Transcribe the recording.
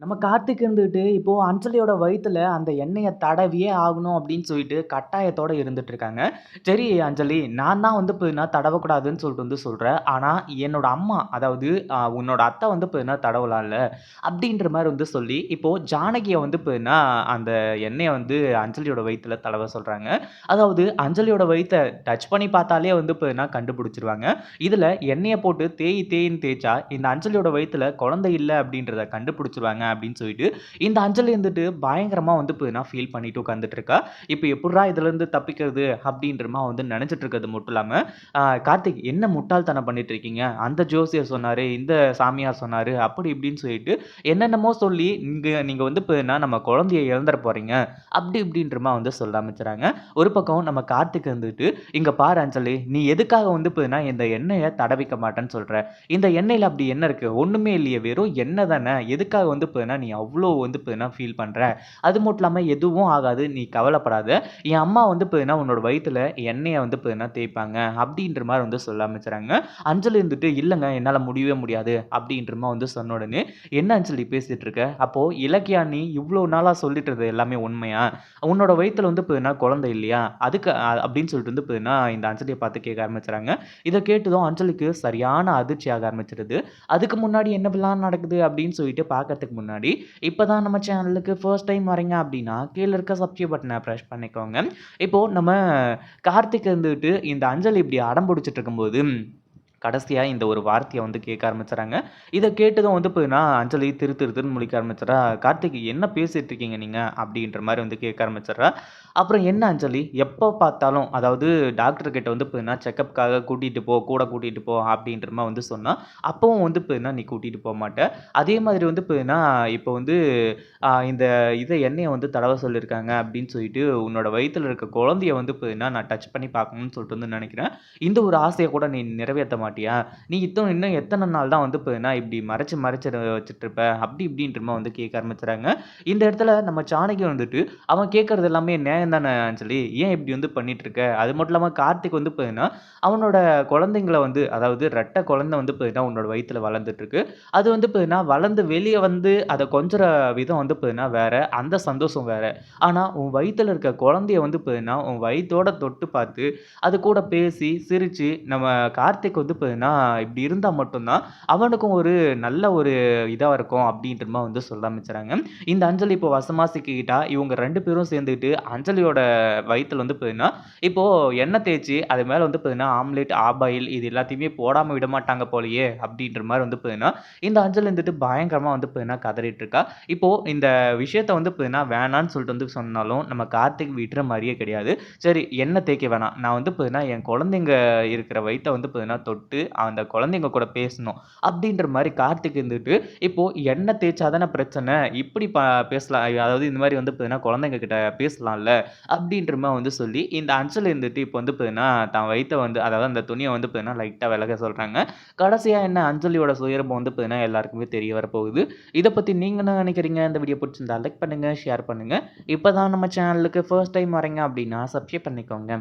நம்ம கார்த்திக் இருந்துட்டு, இப்போ அஞ்சலியோட வயித்துல அந்த எண்ணெய தடவியே ஆகணும் அப்படின்னு சொல்லிட்டு கட்டாயத்தோட இருந்துட்டு இருக்காங்க. சரி அஞ்சலி, நான் தான் வந்து பார்த்தீங்கன்னா தடவக்கூடாதுன்னு சொல்லிட்டு வந்து சொல்றேன். ஆனா என்னோட அம்மா, அதாவது உன்னோட அத்தை வந்து பார்த்தீங்கன்னா தடவலாம்ல, அப்படின்ற மாரி வந்து சொல்லி, இப்போ ஜானகிய வந்து பார்த்தீங்கன்னா அந்த எண்ணெய வந்து அஞ்சலியோட வயித்துல தடவ சொல்றாங்க. அதாவது அஞ்சலியோட வயித்த டச் பண்ணி பார்த்தாலே வந்து பார்த்தீங்கன்னா கண்டுபிடிச்சுருவாங்க. இதுல எண்ணெய போட்டு தேய் தேய்ன்னு தேய்ச்சா, இந்த அஞ்சலியோட வயித்துல குழந்தை இல்ல அப்படின்றத கண்டுபிடிச்சுருவாங்க அப்படின்னு சொல்லிட்டு, இந்த அஞ்சலி வந்துட்டு பயங்கரமா வந்து பார்த்தீங்கன்னா ஃபீல் பண்ணிட்டு உட்கார்ந்துட்டு இருக்கா. இப்ப எப்புட்றா இதுலருந்து தப்பிக்கிறது அப்படின்றமா வந்து நெனச்சிட்டு இருக்கிறது மட்டும் இல்லாம, கார்த்திக் என்ன முட்டாள்தனம் பண்ணிட்டு இருக்கீங்க? அந்த ஜோசியர் சொன்னாரு, இந்த சாமியார் சொன்னாரு, அப்படி இப்படின்னு சொல்லிட்டு என்னென்னமோ சொல்லி, நீங்க வந்து பார்த்தீங்கன்னா நம்ம குழந்தைய இழந்துற போறீங்க. அப்படி இப்படின்றமா வந்து சொல்ல ஆரம்பிச்சுறாங்க. ஒரு பக்கம் நம்ம கார்த்திக் இருந்துட்டு, "இங்க பாரு அஞ்சலி, நீ எதுக்காக வந்து பார்த்தீங்கன்னா இந்த எண்ணெய தடவிக்க மாட்டேன்னு சொல்ற? இந்த எண்ணெயில அப்படி என்ன இருக்கு? ஒண்ணுமே இல்லையே! வெறும் எண்ணெய் தானே. எதுக்காக வந்து பார்த்தீங்கன்னா, நீ அவ்ளோ வந்து பார்த்தீங்கன்னா ஃபீல் பண்ற? அது மட்டும் இல்லாம எதுவும் ஆகாது. நீ கவலைப்படாத. என் அம்மா வந்து பார்த்தீங்கன்னா, உன்னோட வயித்துல எண்ணெய வந்து பார்த்தீங்கன்னா தேய்ப்பாங்க." அப்படின்ற மாரி வந்து சொல்ல ஆரம்பிச்சுறாங்க. அஞ்சலி இருந்துட்டு, "இல்லங்க என்னால முடியவே முடியாது." அப்படின்ற மாரி வந்து சொன்ன உடனே, "என்ன அஞ்சலி பேசிட்டு இருக்க? அப்போ இலக்கியா நீ இவ்ளோ நாளா சொல்லிட்டு இருந்தது எல்லாமே உண்மையா? உன்னோட வயித்துல வந்து பார்த்தீங்கன்னா குழந்தை இல்லையா? அதுக்கு அப்படின்னு சொல்லிட்டு வந்து பார்த்தீங்கன்னா, இந்த அஞ்சலிய பார்த்து கேட்க ஆரம்பிச்சுறாங்க. இத கேட்டதும் அஞ்சலிக்கு சரியான அதிர்ச்சி ஆக ஆரம்பிச்சுருது. அதுக்கு முன்னாடி என்னவெல்லாம் நடக்குது அப்படின்னு சொல்லிட்டு பார்க்கறதுக்கு முன்னாடி, இப்ப தான் நம்ம சேனலுக்கு ஃபர்ஸ்ட் டைம் வரீங்க அப்படின்னா, கீழ இருக்க சப்ஸ்கிரைப் பட்டன பிரஸ் பண்ணிக்கோங்க. இப்போ நம்ம கார்த்திக் இருந்துட்டு இந்த அஞ்சலி இப்படி அடம் புடிச்சுட்டு இருக்கும்போது, கடைசியா இந்த ஒரு வார்த்தைய வந்து கேட்க ஆரம்பிச்சுறாங்க. இத கேட்டதும் வந்து பார்த்தீங்கன்னா, அஞ்சலி திரு திரு திருன்னு முழிக்க ஆரம்பிச்சுறா. "கார்த்திக் என்ன பேசிட்டு இருக்கீங்க நீங்க?" அப்படின்ற மாரி வந்து கேட்க ஆரம்பிச்சுடுறா. அப்புறம் "என்ன அஞ்சலி, எப்ப பார்த்தாலும் அதாவது டாக்டர் கிட்ட வந்து பார்த்தீங்கன்னா, செக்கப்க்காக கூட்டிட்டு போ, கூட கூட்டிட்டு போ" அப்படின்ற மாரி வந்து சொன்னா, அப்பவும் வந்து பார்த்தீங்கன்னா, நீ கூட்டிட்டு போமாட்ட. அதே மாதிரி வந்து பார்த்தீங்கன்னா, இப்போ வந்து இந்த எண்ணெய வந்து தடவ சொல்லியிருக்காங்க அப்படின்னு சொல்லிட்டு, உன்னோட வயித்துல இருக்க குழந்தைய வந்து பார்த்தீங்கன்னா, நான் டச் பண்ணி பார்க்கணும்னு சொல்லிட்டு வந்து நெனைக்கிறேன். இந்த ஒரு ஆசைய கூட நீ நிறைவேத்த மாட்டியா? நீ இன்னும் எத்தன நாள் தான் வந்து பார்த்தீங்கன்னா, இப்படி மறைச்சு மறைச்சு வச்சுட்டுருப்ப? அப்படி இப்படின்ற மாரி வந்து கேட்க ஆரம்பிச்சுறாங்க. இந்த இடத்துல நம்ம ஜானகி வந்துட்டு, அவன் கேட்கறது எல்லாமே நியாயம் தானே அஞ்சலி. ஏன் இப்படி வந்து பண்ணிட்டுருக்க? அது மட்டும் இல்லாம கார்த்திக் வந்து பார்த்தீங்கன்னா, அவனோட குழந்தைங்கள வந்து அதாவது ரெட்ட குழந்தை வந்து பார்த்தீங்கன்னா, உன்னோட வயித்துல வளர்ந்துட்டுருக்கு. அது வந்து பார்த்தீங்கன்னா, வளர்ந்து வெளிய வந்து அத கொஞ்சுற விதம் வந்து பார்த்தீங்கன்னா வேற. அந்த சந்தோஷம் வேற. ஆனா, உன் வயித்துல இருக்க குழந்தைய வந்து பார்த்தீங்கன்னா, உன் வயித்தோட தொட்டு பார்த்து, அது கூட பேசி, சிரிச்சு, நம்ம கார்த்திக் வந்து பார்த்தீங்கன்னா, இப்படி இருந்தா மட்டும் தான், அவனுக்கும் ஒரு நல்ல ஒரு இதா இருக்கும் அப்படின்ற மாரி வந்து சொல்ல ஆரம்பிச்சுறாங்க. இந்த அஞ்சலி இப்போ வசமா சிக்கிக்கிட்டா, இவங்க 2 பேரும் சேர்ந்துக்கிட்டு அஞ்சலியோட வயித்துல வந்து பார்த்தீங்கன்னா, இப்போ எண்ணெய் தேய்ச்சு அது மேல வந்து பார்த்தீங்கன்னா, ஆம்லெட், ஆபாயில் இது எல்லாத்தையுமே போடாம விடமாட்டாங்க போலயே அப்படின்ற மாரி வந்து பார்த்தீங்கன்னா, இந்த அஞ்சலி இருந்துட்டு பயங்கரமா வந்து பார்த்தீங்கன்னா கதறிட்டு இருக்கா. இப்போ இந்த விஷயத்த வந்து பார்த்தீங்கன்னா, வேணான்னு சொல்லிட்டு வந்து சொன்னாலும், நம்ம கார்த்திக் விடுற மாரியே கிடையாது. சரி எண்ணெய் தேய்க்க வேணாம். நான் வந்து பார்த்தீங்கன்னா, என் குழந்தைங்க இருக்கிற வயித்த வந்து பார்த்தீங்கன்னா தொட்டு, அந்த குழந்தைங்க கூட பேசணும். அப்படின்ற மாரி கார்த்திக் இருந்துட்டு, இப்போ எண்ணெய் தேய்ச்சா தானே பிரச்சனை. இப்படி பேசலாம். அதாவது இந்த மாரி வந்து பார்த்தீங்கன்னா, குழந்தைங்க கிட்ட பேசலாம்ல. அப்படின்ற மாரி வந்து சொல்லி, இந்த அஞ்சலி இருந்துட்டு இப்போ வந்து பார்த்தீங்கன்னா, தான் வயித்த வந்து அதாவது அந்த துணிய வந்து பார்த்தீங்கன்னா, லைட்டா விலக சொல்றாங்க. கடைசியா என்ன அஞ்சலியோட சுயரூபம் வந்து பார்த்தீங்கன்னா, எல்லாருக்குமே தெரிய வரப்போகுது. இத பத்தி நீங்க என்ன நினைக்கிறீங்க? இந்த வீடியோ புடிச்சிருந்தா லைக் பண்ணுங்க, ஷேர் பண்ணுங்க. இப்ப தான் நம்ம சேனலுக்கு ஃபர்ஸ்ட் டைம் வரீங்க அப்படின்னா, சப்ஸ்கிரைப் பண்ணிக்கோங்க.